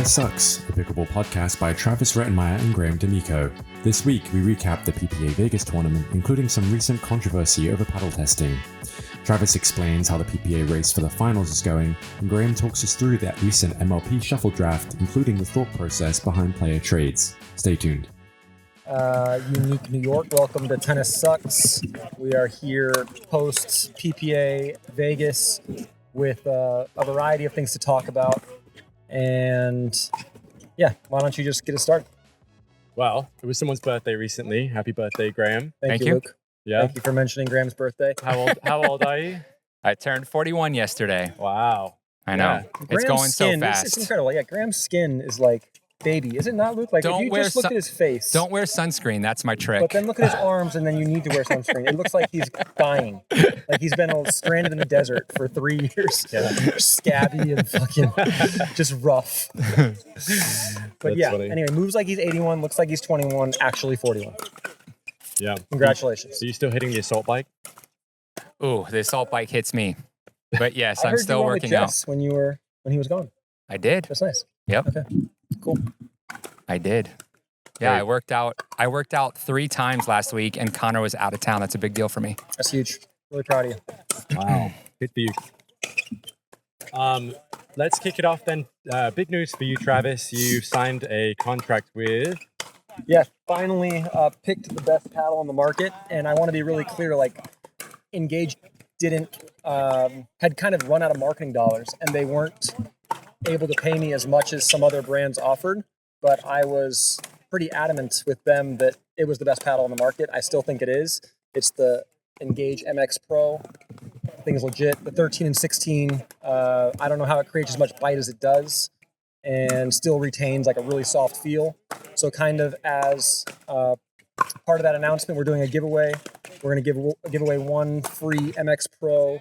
Tennis Sucks, a pickleball podcast by Travis Rettenmeyer and Graham D'Amico. This week, we recap the PPA Vegas tournament, including some recent controversy over paddle testing. Travis explains how the PPA race for the finals is going, and Graham talks us through that recent MLP shuffle draft, including the thought process behind player trades. Stay tuned. Unique New York, welcome to Tennis Sucks. We are here post PPA Vegas with a variety of things to talk about. And yeah, why don't you just get us started? Well, it was someone's birthday recently. Happy birthday, Graham. Thank you, Luke. Yeah. Thank you for mentioning Graham's birthday. How old are you? I turned 41 yesterday. Wow. I know. Yeah. It's Graham's going skin, so fast. It's incredible. Yeah, Graham's skin is like baby. Is it not, Luke? Like, Don't if you wear just look at his face. Don't wear sunscreen. That's my trick. But then look at his arms, and then you need to wear sunscreen. It looks like he's dying. Like he's been stranded in the desert for 3 years. Yeah. Scabby and fucking just rough. But That's yeah, funny. anyway, moves like he's 81, looks like he's 21, actually 41. Yeah. Congratulations. Are you still hitting the assault bike? Ooh, the assault bike hits me. But yes, I I'm heard still you won with working out. Jess when he was gone. I did. That's nice. Yep. Okay. Cool. I did. Yeah, Great. I worked out 3 times last week, and Connor was out of town. That's a big deal for me. That's huge. Really proud of you. Wow. Good for you. Let's kick it off then. Big news for you, Travis. You signed a contract with... Yeah, finally picked the best paddle on the market, and I want to be really clear. Like, Engage had kind of run out of marketing dollars, and they weren't able to pay me as much as some other brands offered. But I was pretty adamant with them that it was the best paddle on the market. I still think it is. It's the Engage MX Pro. Thing is legit. The 13 and 16. I don't know how it creates as much bite as it does, and still retains like a really soft feel. So kind of as part of that announcement, we're doing a giveaway. We're going to give away one free MX Pro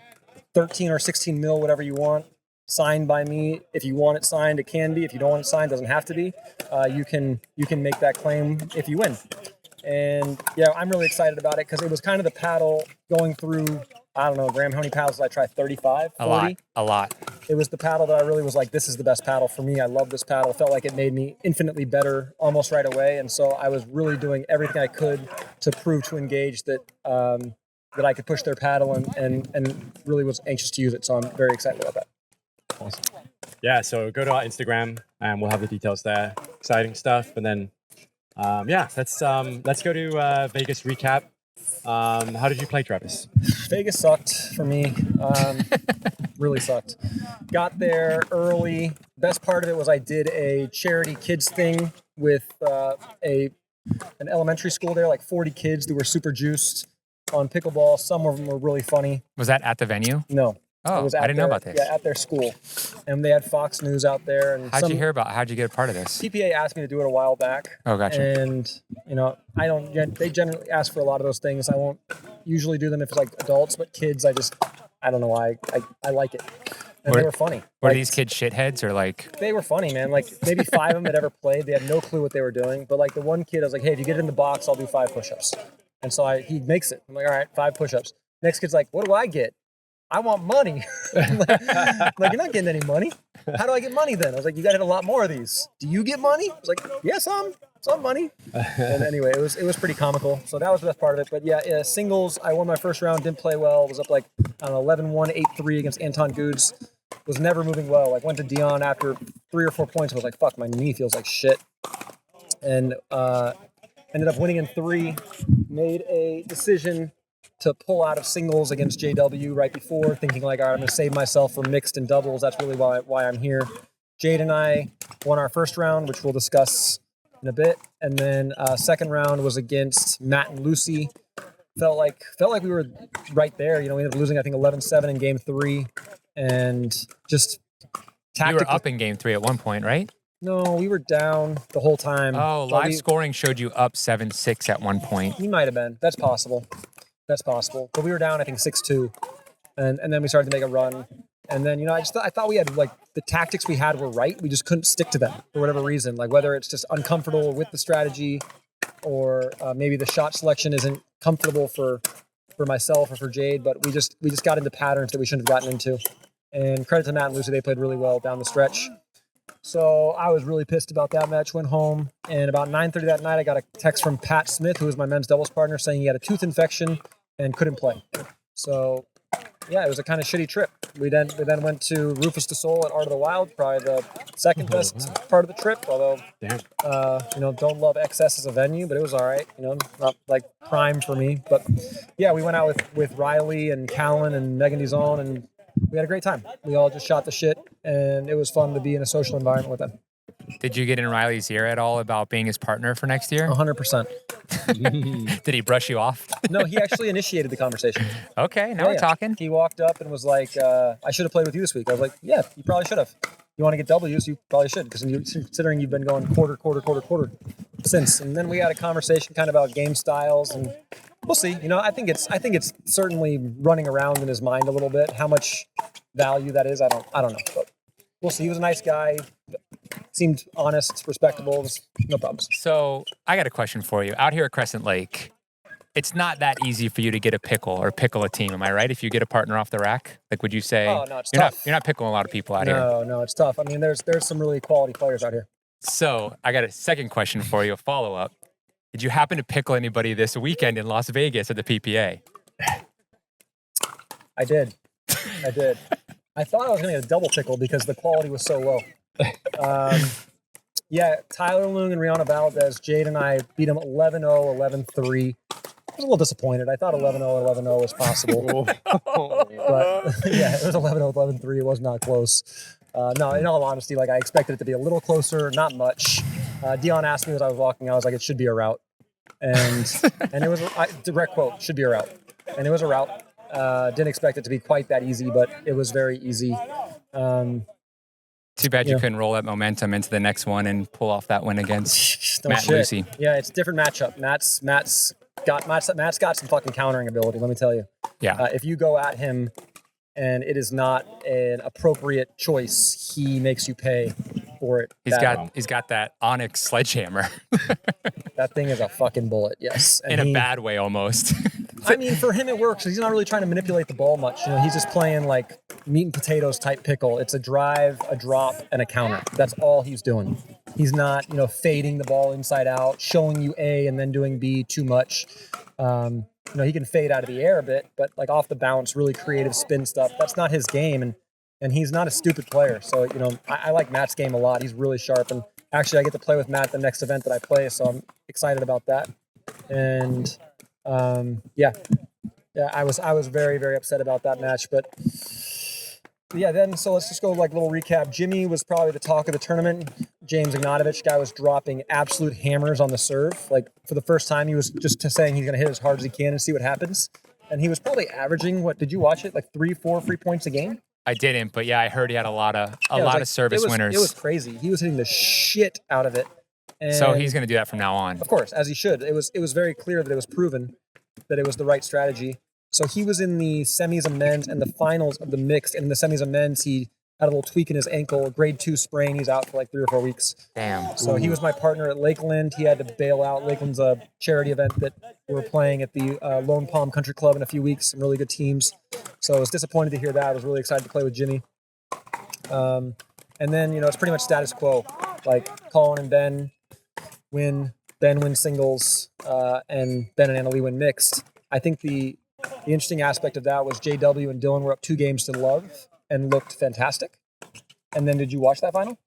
13 or 16 mil, whatever you want, signed by me. If you want it signed, it can be. If you don't want it signed, it doesn't have to be. You can make that claim if you win. And yeah, I'm really excited about it because it was kind of the paddle going through, I don't know, Graham, how many paddles did I try? 35, 40? A lot. It was the paddle that I really was like, this is the best paddle for me. I love this paddle. Felt like it made me infinitely better almost right away. And so I was really doing everything I could to prove to Engage that that I could push their paddle and really was anxious to use it. So I'm very excited about that. Awesome. Yeah, so go to our Instagram and we'll have the details there. Exciting stuff. And then, let's go to Vegas recap. How did you play, Travis? Vegas sucked for me. Really sucked. Got there early. Best part of it was I did a charity kids thing with an elementary school there, like 40 kids who were super juiced on pickleball. Some of them were really funny. Was that at the venue? No. Oh, It was I at didn't know about this. Yeah, at their school. And they had Fox News out there. And How'd you get a part of this? PPA asked me to do it a while back. Oh, gotcha. And, they generally ask for a lot of those things. I won't usually do them if it's like adults, but kids, I don't know why. I like it. And they were funny. Were these kids shitheads or like... They were funny, man. Like maybe 5 of them had ever played. They had no clue what they were doing. But like the one kid, I was like, hey, if you get in the box, I'll do 5 push-ups. And so he makes it. I'm like, all right, 5 push-ups. Next kid's like, what do I get? I want money. like, you're not getting any money. How do I get money then? I was like, you got to hit a lot more of these. Do you get money? I was like, yeah, some money. And anyway, it was pretty comical. So that was the best part of it. But yeah, singles, I won my first round, didn't play well. Was up like, I don't know, 11-1, 8-3 against Anton Goods. Was never moving well. Like went to Dion after 3 or 4 points. I was like, fuck, my knee feels like shit. And ended up winning in 3. Made a decision to pull out of singles against JW right before, thinking like, all right, I'm going to save myself for mixed and doubles. That's really why I'm here. Jade and I won our first round, which we'll discuss in a bit. And then second round was against Matt and Lucy. Felt like we were right there. We ended up losing, I think, 11-7 in game 3. And just tactically. You were up in game 3 at one point, right? No, we were down the whole time. Oh, live scoring showed you up 7-6 at one point. You might have been. That's possible. But we were down, I think, 6-2. And then we started to make a run. And then, I thought we had, like, the tactics we had were right. We just couldn't stick to them for whatever reason. Like, whether it's just uncomfortable with the strategy or maybe the shot selection isn't comfortable for myself or for Jade. But we just got into patterns that we shouldn't have gotten into. And credit to Matt and Lucy, they played really well down the stretch. So I was really pissed about that match. Went home, and about 9:30 that night, I got a text from Pat Smith, who was my men's doubles partner, saying he had a tooth infection and couldn't play. So yeah, it was a kind of shitty trip. We then went to Rufus de Sol at Art of the Wild, probably the second best part of the trip. Although, don't love excess as a venue, but it was all right. Not like prime for me. But yeah, we went out with Riley and Callan and Megan Dizon, and we had a great time. We all just shot the shit, and it was fun to be in a social environment with them. Did you get in Riley's ear at all about being his partner for next year? 100%. Did he brush you off? No, he actually initiated the conversation. Okay, now we're talking. He walked up and was like, I should have played with you this week. I was like, yeah, you probably should have. You want to get W's, you probably should, because considering you've been going quarter since. And then we had a conversation kind of about game styles, and we'll see. I think it's certainly running around in his mind a little bit. How much value that is, I don't know. But we'll see. He was a nice guy. Seemed honest, respectable. No problems. So I got a question for you. Out here at Crescent Lake, it's not that easy for you to get a pickle or pickle a team. Am I right? If you get a partner off the rack, like, would you say? Oh no, it's tough. You're not pickling a lot of people out here. No, it's tough. I mean, there's some really quality players out here. So I got a second question for you, a follow up. Did you happen to pickle anybody this weekend in Las Vegas at the PPA? I did. I thought I was going to get a double pickle because the quality was so low. Yeah, Tyler Lung and Rihanna Valdez, Jade and I beat them 11-0, 11-3. I was a little disappointed. I thought 11-0, 11-0 was possible. But yeah, it was 11-0, 11-3. It was not close. No, in all honesty, I expected it to be a little closer, not much. Dion asked me as I was walking, I was like, it should be a rout. And it was a direct quote, should be a rout. And it was a rout. Didn't expect it to be quite that easy, but it was very easy. Too bad you couldn't roll that momentum into the next one and pull off that win against Matt Lucy. Yeah, it's a different matchup. Matt's got some fucking countering ability, let me tell you. Yeah. If you go at him and it is not an appropriate choice, he makes you pay for it. He's got that Onyx sledgehammer. That thing is a fucking bullet, yes. And in a bad way almost. I mean, for him it works. He's not really trying to manipulate the ball much. He's just playing like meat and potatoes type pickle. It's a drive, a drop, and a counter. That's all he's doing. He's not, fading the ball inside out, showing you A and then doing B too much. He can fade out of the air a bit, but like off the bounce, really creative spin stuff. That's not his game, and he's not a stupid player. So, I like Matt's game a lot. He's really sharp, and actually I get to play with Matt the next event that I play, so I'm excited about that. And I was very, very upset about that match, but yeah, so let's just go little recap. Jimmy was probably the talk of the tournament. James Ignatovich, guy was dropping absolute hammers on the serve. Like for the first time, he was just saying he's going to hit as hard as he can and see what happens. And he was probably averaging, did you watch it? 3-4 free points a game? I didn't, but yeah, I heard he had a lot of service winners. It was crazy. He was hitting the shit out of it. And so he's going to do that from now on. Of course, as he should. It was very clear that it was proven that it was the right strategy. So he was in the semis of men's and the finals of the mixed. And in the semis of men's, he had a little tweak in his ankle, a grade 2 sprain. He's out for 3 or 4 weeks. Damn. So he was my partner at Lakeland. He had to bail out. Lakeland's a charity event that we're playing at the Lone Palm Country Club in a few weeks. Some really good teams. So I was disappointed to hear that. I was really excited to play with Jimmy. And then, it's pretty much status quo. Colin and Ben win. Ben wins singles, and Ben and Annalie win mixed. I think the interesting aspect of that was JW and Dylan were up 2 games to love and looked fantastic. And then did you watch that final?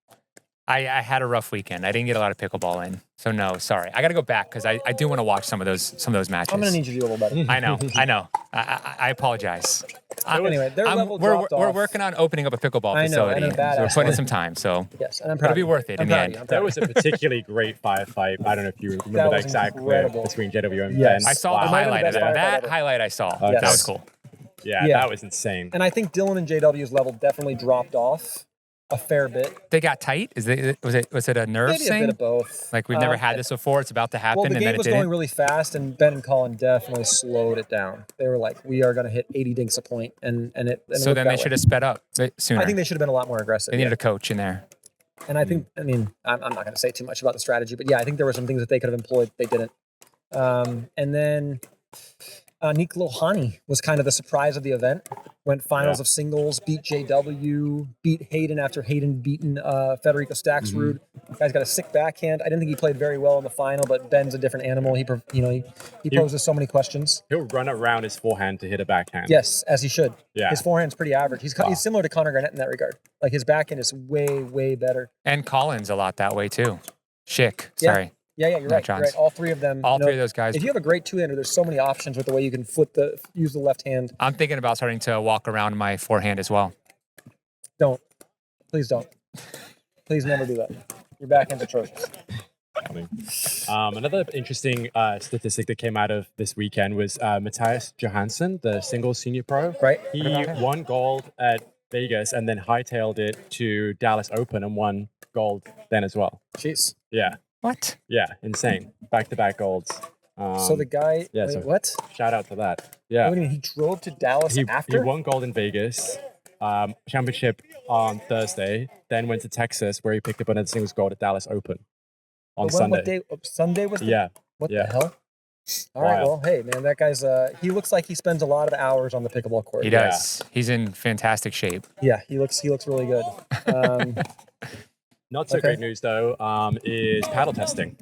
I had a rough weekend. I didn't get a lot of pickleball in. So no, sorry. I got to go back because I do want to watch some of those matches. I'm going to need you to do a little better. I know. I apologize. Anyway, their level dropped off. We're working on opening up a pickleball facility. And so we're putting in some time. So yes, and I'm proud it'll be worth it in the end. That was a particularly great firefight. I don't know if you remember that exact clip between JW and Ben. I saw the highlight of that. That highlight I saw. Okay. That was cool. Yeah, that was insane. And I think Dylan and JW's level definitely dropped off a fair bit. They got tight? Was it a nerve thing? Maybe a bit of both. We've never had this before. It's about to happen. Well, the game was going really fast, and Ben and Colin definitely slowed it down. They were like, "We are going to hit 80 dinks a point," and so then they should have sped up sooner. I think they should have been a lot more aggressive. They needed a coach in there. And I think, I'm not going to say too much about the strategy, but yeah, I think there were some things that they could have employed. They didn't. And then, Nick Lohani was kind of the surprise of the event. Went finals of singles, beat JW, beat Hayden after Hayden beaten Federico Staxrud. Guy's got a sick backhand. I didn't think he played very well in the final, but Ben's a different animal. He poses so many questions. He'll run around his forehand to hit a backhand. Yes, as he should. Yeah. His forehand's pretty average. He's similar to Connor Garnett in that regard. Like his backhand is way, way better. And Collins a lot that way too. Schick, Yeah. sorry. Yeah, you're right. You're right. All three of them. All three of those guys. If you have a great two-hander, there's so many options with the way you can use the left hand. I'm thinking about starting to walk around my forehand as well. Don't. Please don't. Please never do that. Your backhand's atrocious. Another interesting statistic that came out of this weekend was Matthias Johansson, the singles senior pro. Right. He won gold at Vegas and then hightailed it to Dallas Open and won gold then as well. Jeez. Yeah. What? Yeah, insane. Back-to-back golds. So the guy, what? Shout out to that. Yeah. What do you mean, he drove to Dallas after? He won gold in Vegas, championship on Thursday, then went to Texas where he picked up another singles gold at Dallas Open on Sunday. What day? Sunday was the, Yeah. What the hell? All right, well, hey, man, that guy's, he looks like he spends a lot of hours on the pickleball court. He does. Yeah. He's in fantastic shape. Yeah, he looks really good. Not so great news, though, is paddle testing.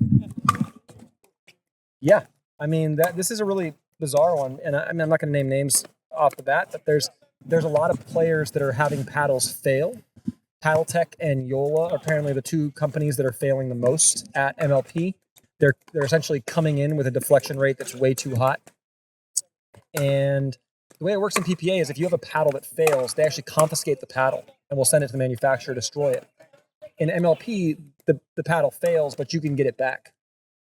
Yeah. I mean, this is a really bizarre one. And I'm not going to name names off the bat, but there's a lot of players that are having paddles fail. Paddle Tech and Yola are apparently the two companies that are failing the most at MLP. They're essentially coming in with a deflection rate that's way too hot. And the way it works in PPA is if you have a paddle that fails, they actually confiscate the paddle and will send it to the manufacturer to destroy it. In MLP, the paddle fails, but you can get it back.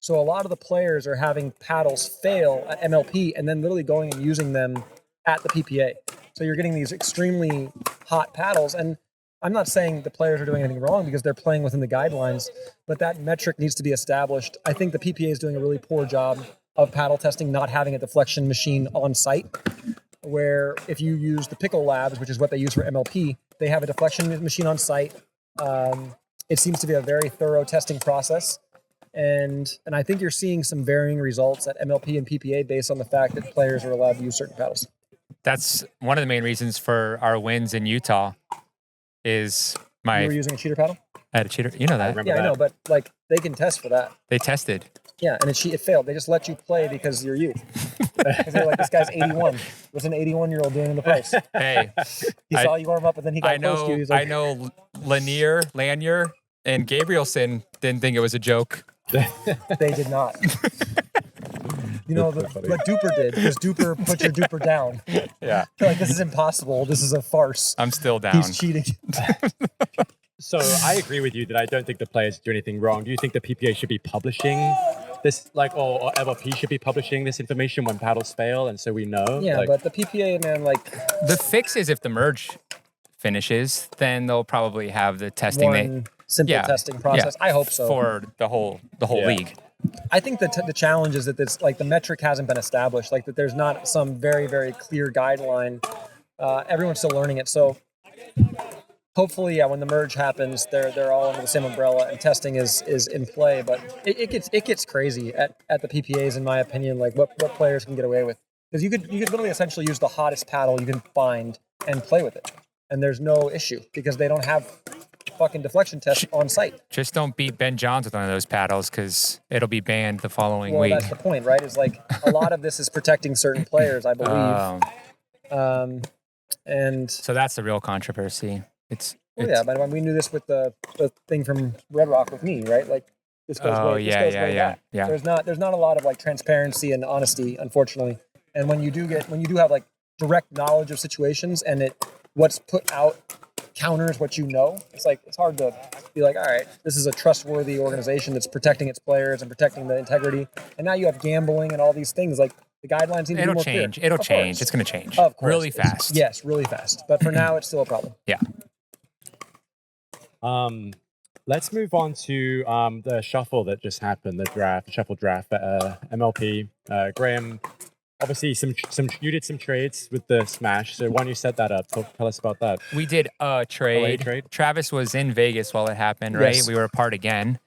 So a lot of the players are having paddles fail at MLP and then literally going and using them at the PPA. So you're getting these extremely hot paddles. And I'm not saying the players are doing anything wrong because they're playing within the guidelines, but that metric needs to be established. I think the PPA is doing a really poor job of paddle testing, not having a deflection machine on site, where if you use the Pickle Labs, which is what they use for MLP, they have a deflection machine on site. It seems to be a very thorough testing process. And I think you're seeing some varying results at MLP and PPA based on the fact that players are allowed to use certain paddles. That's one of the main reasons for our wins in Utah is You were using a cheater paddle? I had a cheater. You know that. I know, but like they can test for that. They tested. Yeah, and it failed. They just let you play because you're you. Because they're like, this guy's 81. What's an 81-year-old doing in the place? Hey. He saw you warm up and then he got close to you. He's like, I know Lanier, and Gabrielson didn't think it was a joke. They did not. You know, what Duper did, because Duper put your Duper down. Yeah. They're like, this is impossible. This is a farce. I'm still down. He's cheating. So I agree with you that I don't think the players do anything wrong. Do you think the PPA should be publishing this, or MLP should be publishing this information when paddles fail, and so we know? Yeah, but the PPA, man, like... The fix is if the merge finishes, then they'll probably have the testing. Simple testing process. I hope so. For the whole league. I think the challenge is that this, like, the metric hasn't been established, like that there's not some very, very clear guideline. Everyone's still learning it. So hopefully, when the merge happens, they're all under the same umbrella and testing is in play. But it gets crazy at the PPAs, in my opinion, like what players can get away with. Because you could literally essentially use the hottest paddle you can find and play with it. And there's no issue because they don't have fucking deflection tests on site. Just don't beat Ben Johns with one of those paddles because it'll be banned the following week. That's the point, right? Is like a lot of this is protecting certain players, I believe. And so that's the real controversy. But we knew this with the thing from Red Rock with me, right? Like this goes way back. Yeah. There's not a lot of like transparency and honesty, unfortunately. And when you do have like direct knowledge of situations and what's put out counters what you know, it's hard to be like, all right, this is a trustworthy organization that's protecting its players and protecting the integrity. And now you have gambling and all these things. Like the guidelines need to be more clear. It'll change. It's going to change. Of course. Really fast. Yes, really fast. But for now, it's still a problem. Yeah. Let's move on to the shuffle that just happened, the shuffle draft at MLP. Graham, obviously you did some trades with the Smash, so why don't you set that up? Tell us about that. We did a trade. Travis was in Vegas while it happened, right? Yes. We were apart again.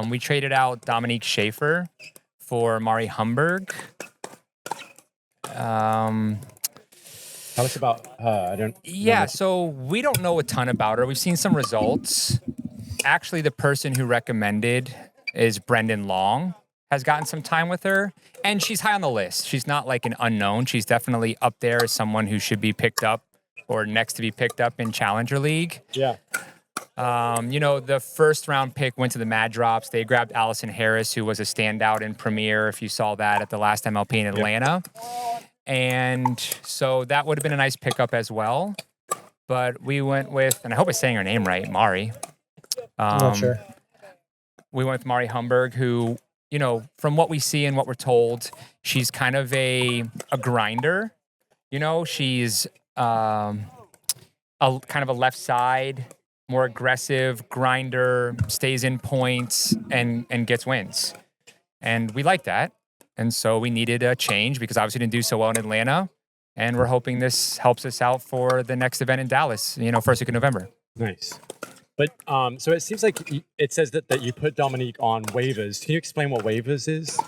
We traded out Dominique Schaefer for Mari Humberg. Tell us about her. I don't. Yeah, so we don't know a ton about her. We've seen some results. Actually, the person who recommended is Brendan Long, has gotten some time with her, and she's high on the list. She's not like an unknown. She's definitely up there as someone who should be picked up or next to be picked up in Challenger League. Yeah. The first round pick went to the Mad Drops. They grabbed Allison Harris, who was a standout in Premier, if you saw that at the last MLP in Atlanta. Yep. And so that would have been a nice pickup as well. But we went with, and I hope I'm saying her name right, Mari. I'm not sure. We went with Mari Humberg, who, from what we see and what we're told, she's kind of a grinder. She's a kind of a left side, more aggressive grinder, stays in points and gets wins. And we like that. And so we needed a change because obviously we didn't do so well in Atlanta. And we're hoping this helps us out for the next event in Dallas, first week of November. Nice. But so it seems like it says that you put Dominique on waivers. Can you explain what waivers is?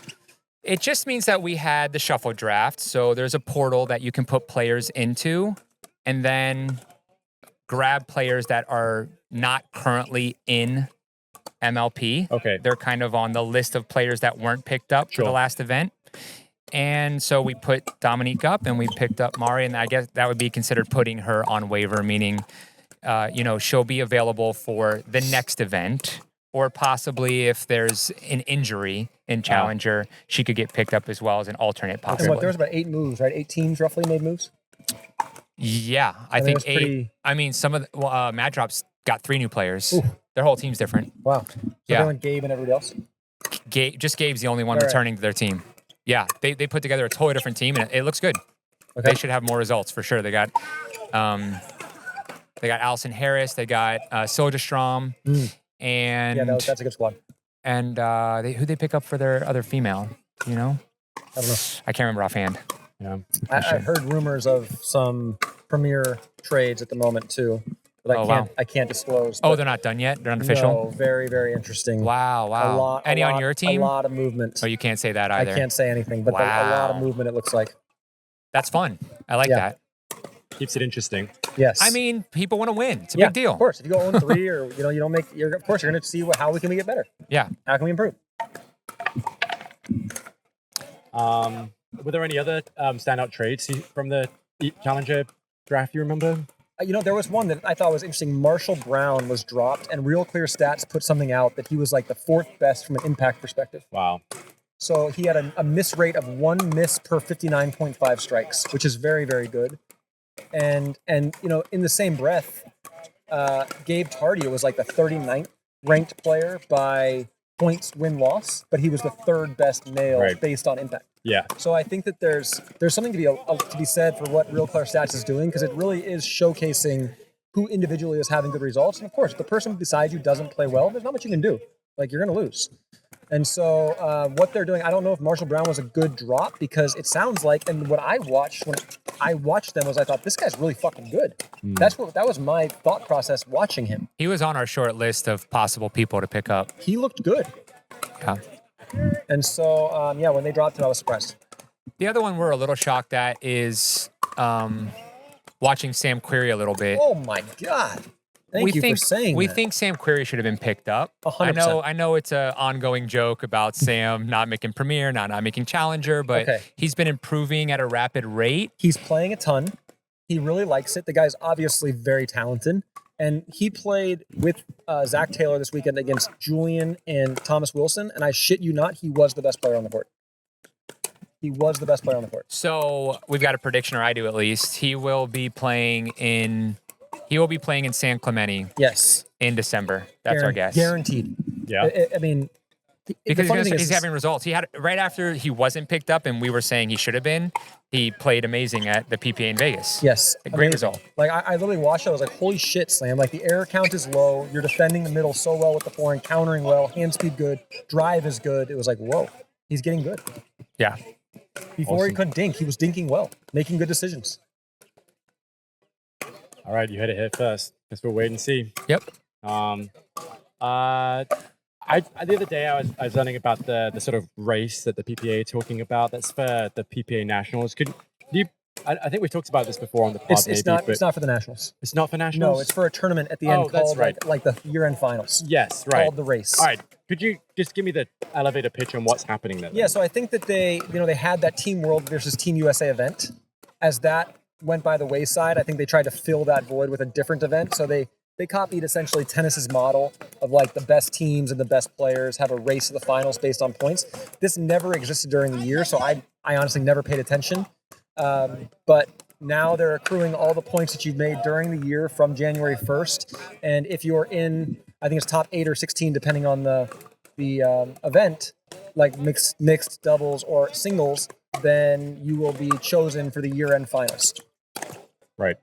It just means that we had the shuffle draft. So there's a portal that you can put players into and then grab players that are not currently in MLP. Okay. They're kind of on the list of players that weren't picked up for the last event. And so we put Dominique up and we picked up Mari, and I guess that would be considered putting her on waiver, meaning, she'll be available for the next event, or possibly if there's an injury in Challenger, she could get picked up as well as an alternate possibly. There was about 8 moves, right? 8 teams roughly made moves? Yeah, I think 8. I mean, some of the Mad Drops got 3 new players. Ooh. Their whole team's different. Wow. So they went Gabe and everybody else? Just Gabe's the only one returning to their team. Yeah, they put together a totally different team, and it looks good. Okay. They should have more results for sure. They got Allison Harris, they got Soderstrom, and that's a good squad. And who'd they pick up for their other female? I don't know. I can't remember offhand. Yeah, I heard rumors of some Premier trades at the moment too. But I can't disclose. Oh, they're not done yet? They're unofficial? No, very, very interesting. Wow. Any on your team? A lot of movement. Oh, you can't say that either. I can't say anything, but a lot of movement, it looks like. That's fun. I like that. Keeps it interesting. Yes. I mean, people want to win. It's a big deal. Of course. If you go 0-3 or you don't make, of course, you're going to see how we can get better. Yeah. How can we improve? Were there any other standout trades from the Challenger draft you remember? There was one that I thought was interesting. Marshall Brown was dropped, and Real Clear Stats put something out that he was like the 4th best from an impact perspective. Wow. So he had a miss rate of 1 miss per 59.5 strikes, which is very, very good. And in the same breath, Gabe Tardia was like the 39th ranked player by points win-loss, but he was the 3rd best male based on impact. Yeah. So I think that there's something to be said for what Real Clear Stats is doing, because it really is showcasing who individually is having good results. And of course, if the person beside you doesn't play well, there's not much you can do. Like, you're going to lose. And so what they're doing, I don't know if Marshall Brown was a good drop, because it sounds like, and what I watched when I watched them was I thought, this guy's really fucking good. That was my thought process watching him. He was on our short list of possible people to pick up. He looked good. Yeah. And so, when they dropped him, I was surprised. The other one we're a little shocked at is watching Sam Querrey a little bit. Oh, my God. Thank you for saying we that. think Sam Querrey should have been picked up. 100%. I know it's an ongoing joke about Sam not making Premier, not making Challenger, but he's been improving at a rapid rate. He's playing a ton. He really likes it. The guy's obviously very talented. And he played with Zach Taylor this weekend against Julian and Thomas Wilson. And I shit you not, he was the best player on the court. He was the best player on the court. So we've got a prediction, or I do at least. He will be playing in San Clemente. Yes. In December. That's our guess. Guaranteed. Yeah. I mean, because he's having results. He had right after he wasn't picked up, and we were saying he should have been. He played amazing at the PPA in Vegas. Yes, a great result. Like I literally watched it. I was like, "Holy shit, Slam!" Like the error count is low. You're defending the middle so well with the forehand, countering well, hand speed good, drive is good. It was like, whoa, he's getting good. Yeah. Before he couldn't dink, he was dinking well, making good decisions. All right, you had it hit first. Guess we'll wait and see. Yep. The other day I was learning about the sort of race that the PPA are talking about. That's for the PPA Nationals. Could I think we've talked about this before on the pod. It's not for the nationals. It's not for nationals. No, it's for a tournament at the end that's called right. like the year-end finals. Yes, right. Called the race. All right. Could you just give me the elevator pitch on what's happening there? Yeah, so I think that they had that Team World versus Team USA event. As that went by the wayside, I think they tried to fill that void with a different event. So they copied essentially tennis's model of like the best teams and the best players have a race to the finals based on points. This never existed during the year, so I honestly never paid attention. But now they're accruing all the points that you've made during the year from January 1st. And if you're in, I think it's top 8 or 16, depending on the event, like mixed doubles or singles, then you will be chosen for the year-end finals. Right.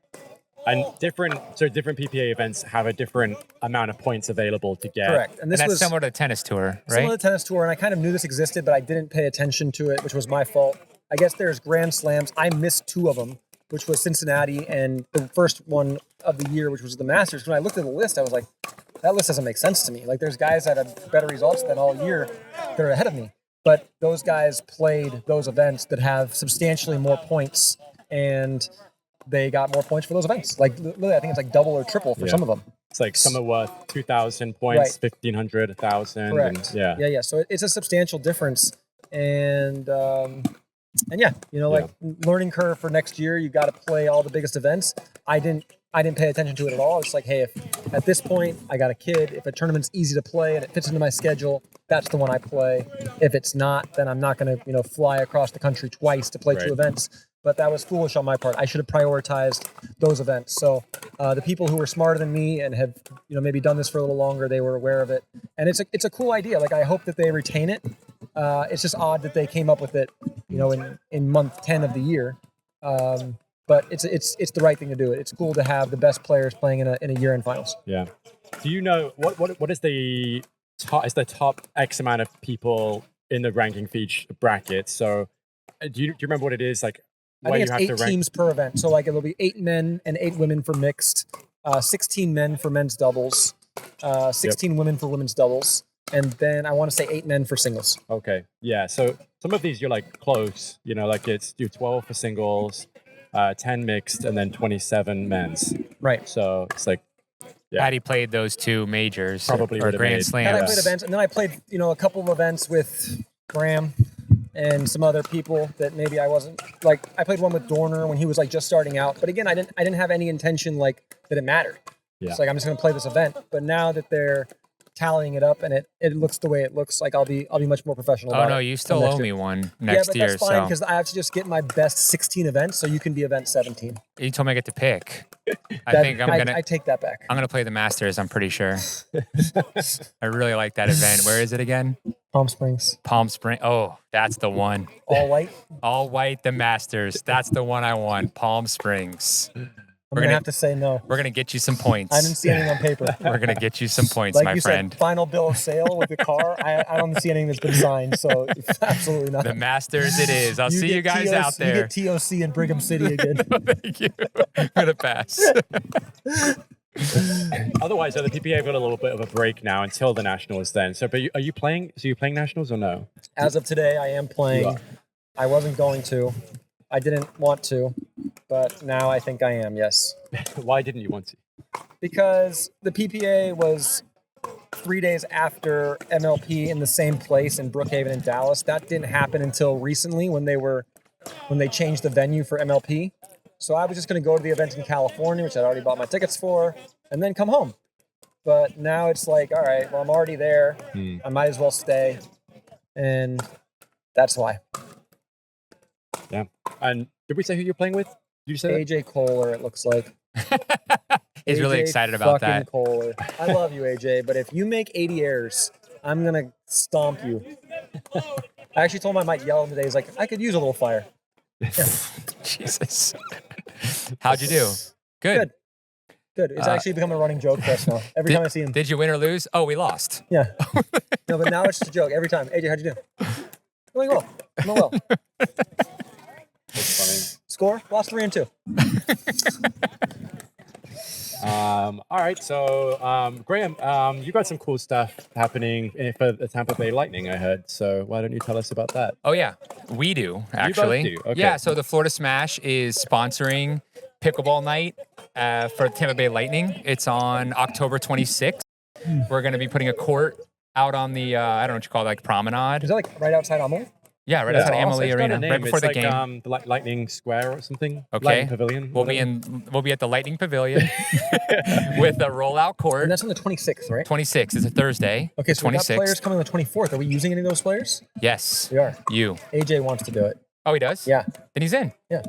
And different PPA events have a different amount of points available to get. Correct. And that's similar to the tennis tour, right? Similar to the tennis tour, and I kind of knew this existed, but I didn't pay attention to it, which was my fault. I guess there's Grand Slams. I missed 2 of them, which was Cincinnati and the first one of the year, which was the Masters. When I looked at the list, I was like, that list doesn't make sense to me. Like, there's guys that have better results than all year that are ahead of me. But those guys played those events that have substantially more points, and they got more points for those events. Like, literally, I think it's like double or triple for some of them. It's like some are worth 2,000 points, 1,500, 1,000. Correct. And Yeah. So it's a substantial difference. And yeah, learning curve for next year, you got to play all the biggest events. I didn't pay attention to it at all. It's like, hey, if at this point I got a kid, if a tournament's easy to play and it fits into my schedule, that's the one I play. If it's not, then I'm not going to, fly across the country twice to play 2 events. But that was foolish on my part. I should have prioritized those events. So the people who were smarter than me and have, maybe done this for a little longer, they were aware of it. And it's a cool idea. Like, I hope that they retain it. It's just odd that they came up with it, in month 10 of the year. But it's the right thing to do. It's cool to have the best players playing in a year-end finals. Yeah. Do you know what is the top X amount of people in the ranking for each bracket? So do you remember what it is? Like, I think it's 8 teams per event. So like it'll be 8 men and 8 women for mixed, 16 men for men's doubles, 16 women for women's doubles, and then I want to say 8 men for singles. Okay. Yeah. So some of these you're like close, like it's 12 for singles, 10 mixed, and then 27 men's. Right. So it's like, Had he played those 2 majors probably or Grand Slams. And I played events, and then I played, a couple of events with Graham and some other people that maybe I wasn't like. I played one with Dorner when he was like just starting out, but again, I didn't have any intention like that it mattered. Yeah. It's like I'm just going to play this event. But now that they're tallying it up and it looks the way it looks, like I'll be much more professional. Oh no, you still owe me one next year. Yeah, but that's fine because I have to just get my best 16 events, so you can be event 17. You told me I get to pick. I take that back. I'm gonna play the Masters. I'm pretty sure. I really like that event. Where is it again? Palm Springs. Oh, that's the one. All white. All white. The Masters. That's the one I want. Palm Springs. I'm going to have to say no. We're going to get you some points. I didn't see anything on paper. We're going to get you some points, like my you friend. Said, final bill of sale with the car. I don't see anything that's been signed, so absolutely not. The Masters it is. I'll see you guys out there. You get TOC in Brigham City again. Thank you. I'm going to pass. Otherwise, the PPA got a little bit of a break now until the Nationals then. So, but are you playing? So you're playing Nationals or no? As of today, I am playing. I wasn't going to. I didn't want to, but now I think I am, yes. Why didn't you want to? Because the PPA was 3 days after MLP in the same place in Brookhaven and Dallas. That didn't happen until recently when they changed the venue for MLP. So I was just going to go to the event in California, which I'd already bought my tickets for, and then come home. But now it's like, all right, well, I'm already there. I might as well stay. And that's why. Yeah. And did we say who you're playing with? Did you say AJ Kohler, it looks like. He's AJ really excited about that. Kohler. I love you, AJ, but if you make 80 errors, I'm going to stomp you. I actually told him I might yell him today. He's like, I could use a little fire. Yeah. Jesus. How'd you do? Good. It's actually become a running joke for us now. Every time I see him. Did you win or lose? Oh, we lost. Yeah. No, but now it's just a joke every time. AJ, how'd you do? Doing well. Doing well. That's funny. Score? Lost 3-2. All right. So, Graham, you got some cool stuff happening for the Tampa Bay Lightning, I heard. So why don't you tell us about that? Oh yeah, we do actually. do? Okay. Yeah, so the Florida Smash is sponsoring Pickleball Night for Tampa Bay Lightning. It's on October 26th. We're going to be putting a court out on the I don't know what you call it, like promenade. Is that like right outside Amelie? Yeah, right outside Awesome. Amalie It's got a Arena, name. right before It's the like, game. the Lightning Square or something. Okay. Lightning Pavilion. We'll be at the Lightning Pavilion with a rollout court. And that's on the 26th, right? 26th is a Thursday. Okay, so we got 26th. players coming on the 24th. Are we using any of those players? Yes. We are. You. AJ wants to do it. Oh, he does? Yeah. Then he's in. Yeah.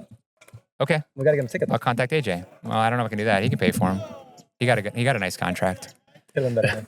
Okay. We got to get him a ticket. I'll contact AJ. Well, I don't know if I can do that. He can pay for him. He got a nice contract. Get him better.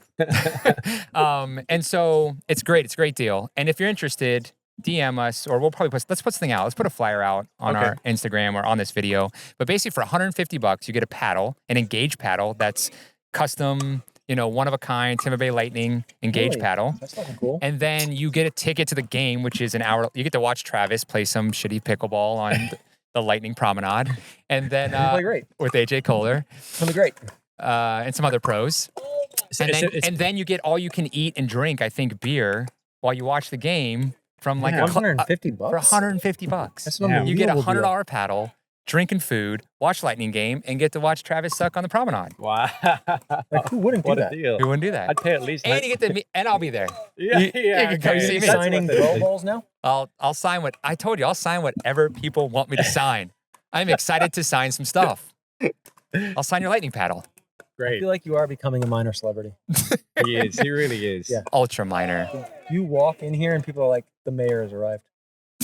And so it's great. It's a great deal. And if you're interested, DM us, or we'll probably let's put something out. Let's put a flyer out on our Instagram or on this video. But basically, for $150, you get a paddle, an Engage paddle that's custom, one of a kind, Tampa Bay Lightning Engage Really? paddle. That's fucking cool. And then you get a ticket to the game, which is an hour. You get to watch Travis play some shitty pickleball on the Lightning Promenade, and then play great. with AJ Kohler It'll be great. and some other pros. And then you get all you can eat and drink, I think, beer while you watch the game from like $150 for $150. That's Yeah. You get a unbelievable $100 deal. paddle, drinking food, watch Lightning game, and get to watch Travis suck on the promenade. Wow. Like, who wouldn't do What a that? deal. Who wouldn't do that? I'd pay at least. And you get to meet, and I'll be there. Yeah, you yeah. can come okay. see me. That's Signing worth it. glow balls now? I'll sign what I told you. I'll sign whatever people want me to sign. I'm excited to sign some stuff. I'll sign your Lightning paddle. I Great. feel like you are becoming a minor celebrity. He is. He really is. Yeah. Ultra minor. You walk in here and people are like, the mayor has arrived.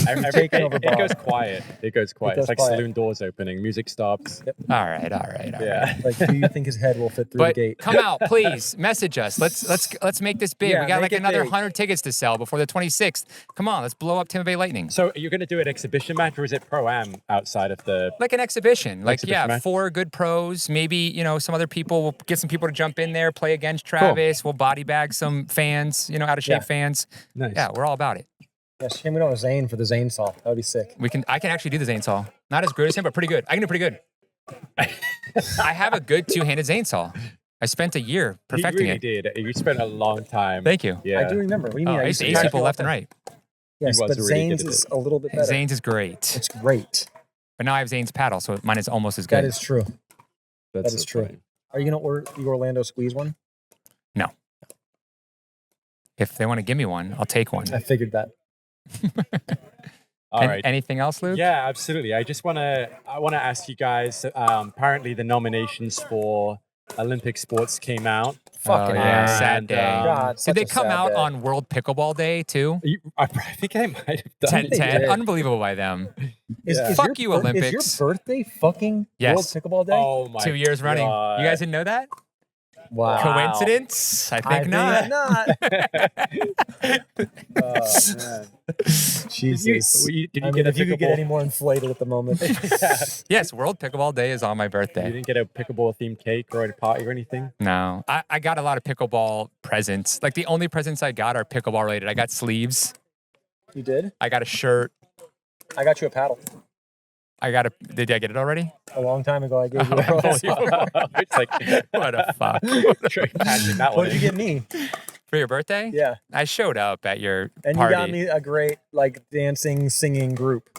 Everything, over it Bob. goes quiet. It goes quiet. goes It's like quiet. saloon doors opening. Music stops. All right. Yeah. Like, do you think his head will fit through the But gate? come out, please. Message us. Let's make this big. Yeah, We got make like it another big. 100 tickets to sell before the 26th. Come on, let's blow up Tampa Bay Lightning. So you're going to do an exhibition match, or is it pro-am outside of the? Like an exhibition. Like, Exhibition match? 4 good pros. Maybe, some other people. We'll get some people to jump in there, play against Travis. We'll body bag some fans, out of shape Yeah. fans. Nice. Yeah, we're all about it. Yeah, shame we don't have Zane for the Zane saw. That would be sick. I can actually do the Zane saw. Not as good as him, but pretty good. I can do pretty good. I have a good 2-handed Zane saw. I spent a year perfecting You it. really did. You spent a long time. Thank you. Yeah. I do remember. What do you mean? I used to ace people left and right. Yes, He was but really Zane's good at is a little bit better. Zane's is great. It's great. But now I have Zane's paddle, so mine is almost as good. That is true. That's that is so true. funny. Are you going to order the Orlando Squeeze one? If they want to give me one, I'll take one. I figured that. All right. Anything else, Luke? Yeah, absolutely. I want to ask you guys. Apparently, the nominations for Olympic sports came out. Fucking yeah, hell. sad And, day. God, Did such they a come sad out day. on World Pickleball Day too? I think I might have done 10-10. did. Unbelievable by them. Is Fuck you, Is Olympics. your birthday fucking Yes. World Pickleball Day? Oh my! 2 years running. God. You guys didn't know that? Wow. Coincidence? I think not. not. Oh, man. Jesus. Did you I mean, get a if you could get pickleball? any more inflated at the moment. Yes, World Pickleball Day is on my You birthday. didn't get a pickleball themed cake or a party or anything? No, I got a lot of pickleball presents. Like the only presents I got are pickleball related. I got sleeves. You did? I got a shirt. I got you a paddle. Did I get it already? A long time ago, I gave you a Unbelievable. It's like What a fuck. patching that What one did you in. get me? For your birthday? Yeah. I showed up at your And party. you got me a great, dancing, singing group.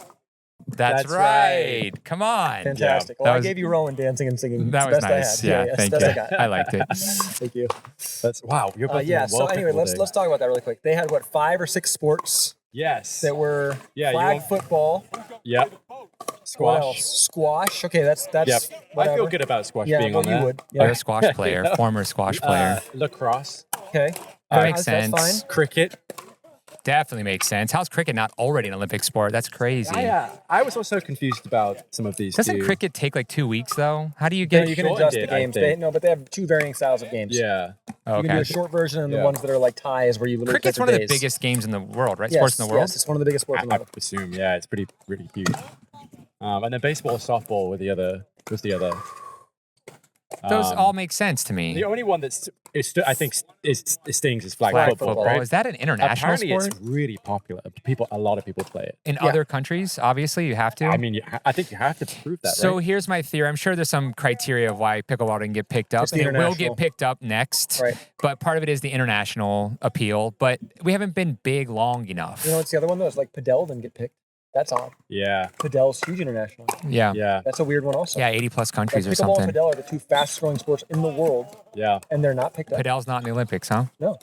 That's That's right. right. Come on. Fantastic. That Well, was- I gave you Rowan dancing and singing. That It's was the best nice. I had. Yeah, it's thank the you. best I got. I liked it. Thank you. That's wow. You're both Yeah. doing So well anyway, pickleball let's day. talk about that really quick. They had 5 or 6 sports Yes. that were Yeah, you flag want- football. Yep. What Squash. else? Squash. Okay, that's Yep. whatever. I feel good about squash Yeah, being well, on you there. would. You're Yeah. a squash player, former squash player. Lacrosse. Okay. That makes That's fine. sense. Cricket. Definitely makes sense. How's cricket not already an Olympic sport? That's crazy. I was also confused about some of these. Doesn't too. cricket take like 2 weeks though? How do you You get? know, you can shortened adjust it, the I games. think. But they have 2 varying styles of games. Yeah. Oh, You can do okay. a short version and the Yeah. ones that are like ties where you literally Cricket's play one for of the days. biggest games in the world, right? Yes, Sports in the world. Yes, it's one of the biggest sports in the I world. assume. Yeah, it's really huge. And then baseball, softball was the other. Those all make sense to me. The only one I think stings is flag, Flag football. football. Right? Is that an international Apparently, sport? it's really popular. A lot of people play it. In Yeah. other countries, obviously, you have to. I mean, I think you have to prove that. So right? here's my theory. I'm sure there's some criteria of why pickleball didn't get picked up, It's the and it will international. get picked up next. Right. But part of it is the international appeal. But we haven't been big long enough. You know what's the other one though? It's like Padel didn't get picked. That's odd. Yeah, Padel's huge international. Yeah. yeah, That's a weird one also. Yeah, 80 plus countries or Pickleball something. and Padel are the two fastest growing sports in the world, yeah. and they're not picked up. Padel's not in the Olympics, huh? No.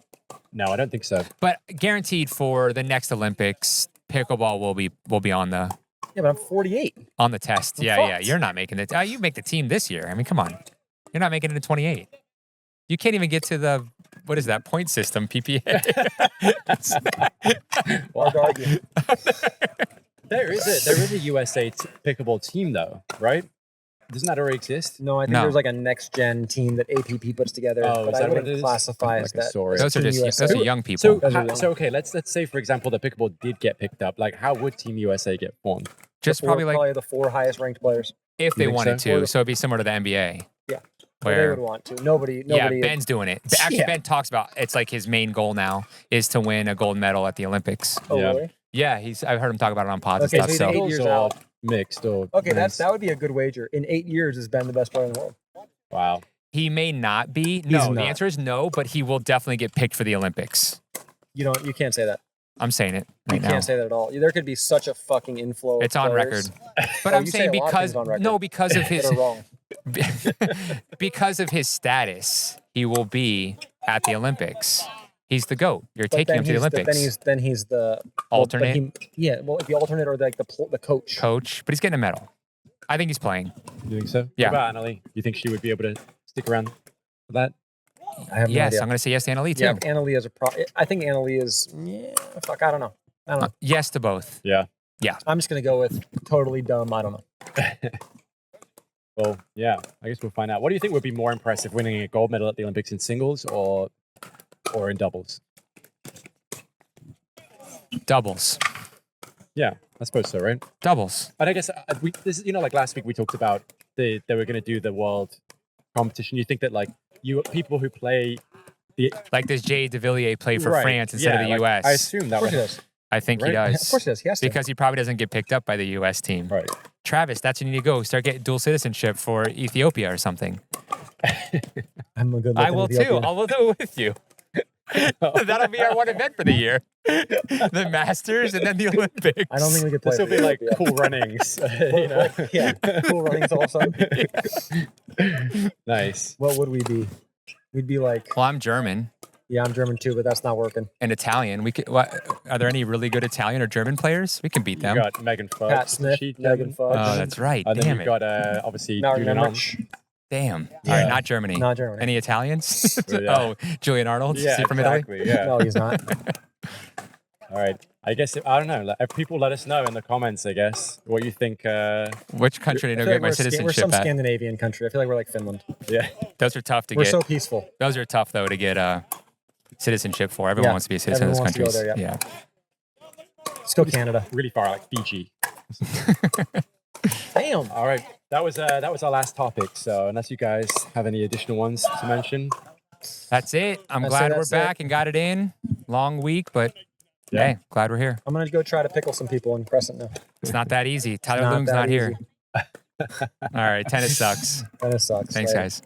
No, I don't think so. But guaranteed for the next Olympics, pickleball will be on the Yeah, but I'm 48. test. I'm Yeah, fucked. yeah. You're not making it. You make the team this year. I mean, come on. You're not making it in 28. You can't even get to the what is that point system PPA? Hard to argue. There is a USA pickleball team though, right? Doesn't that already exist? No, I think No. there's like a next gen team that APP puts together, Oh, but is I that what wouldn't it is? classify Like as a that. story. Those are Team just USA. those are young people. So, Those are young. okay, let's say for example the pickleball did get picked up. Like, how would Team USA get formed? just Probably probably like the 4 highest ranked players. if they think wanted so? to. So it'd be similar to the NBA. Yeah. Or they Where would want to. Nobody. yeah, Ben's doing it. Actually, Yeah. Ben talks about it's like his main goal now is to win a gold medal at the Olympics. Oh, Yeah. really? Yeah, I've heard him talk about it on pods Okay, and so stuff. he's So 8 years or out. mixed or Okay, men's? that would be a good wager. In 8 years, has been the best player in the world. Wow. he may not be. No, the not. answer is no, but he will definitely get picked for the Olympics. You can't say that. I'm saying it You right now. can't say that at all. There could be such a fucking inflow. It's of on players record. But Oh, I'm you say saying a lot of because things on record because of that his are wrong. because of his status, he will be at the Olympics. He's the GOAT. You're But taking then him to the he's Olympics. then he's the Alternate the alternate or like the coach. coach, but he's getting a medal. I think he's playing. You think so? Yeah. What about Annalie? You think she would be able to stick around for that? I have no Yes, idea. I'm going to say yes to Annalie too. Yeah, Annalie is a pro. I think Annalie is. Yeah, fuck. I don't know. Yes to both. Yeah. I'm just gonna go with totally dumb. I don't know. Well, yeah. I guess we'll find out. What do you think would be more impressive, winning a gold medal at the Olympics in singles or in doubles? Doubles. Yeah, I suppose so, right? Doubles. And I guess like last week we talked about they were going to do the world competition. You think that like people who play Like does Jay de Villiers play for Right, France instead of the like, US? I assume that Of course he would. does. I think he Right? does. Of course he does. He has to. Because he probably doesn't get picked up by the US team. Right. Travis, that's when you need to go. Start getting dual citizenship for Ethiopia or something. I'm a good. I will too. Ethiopian. I will do it with you. That'll be our one event for the year. The Masters and then the Olympics. I don't think we could play. This will for be like Ethiopia. cool runnings. You know? Yeah, cool runnings all of a sudden. Nice. What would we be? We'd be like, Well, I'm German yeah, I'm German too, but that's not working. and Italian. We could. What, are there any really good Italian or German players? We can beat You them. got Megan Fudge. Pat Smith, She Megan German? Fudge. Oh, that's right. And then Damn you've it. got obviously Mallory Julian Arnold. Memrich. Damn. All Yeah. right, not Germany. Not Germany. Any Italians? Yeah. Oh, Julian Arnold. Yeah, Is he from Italy? exactly. Yeah. No, he's not. All right. I guess I don't know. If people let us know in the comments, I guess what you think. Which country did I I feel get like my we're citizenship some at? Scandinavian country. I feel like we're like Finland. Yeah. Those are tough to We're get. so peaceful. Those are tough though to get citizenship for. Everyone Yeah, wants to be a citizen of those everyone wants to go countries. there, Yeah. Let's go Canada. Really far, like Fiji. Damn. All right. That was our last topic. So unless you guys have any additional ones to mention, That's it. I'm That's glad it, we're that's it. back and got it in. Long week, but Yeah. hey, glad we're here. I'm gonna go try to pickle some people in Crescent now. It's not that easy. Tyler not Loong's that not here. easy. All right, tennis sucks. That sucks. Thanks, Right? guys.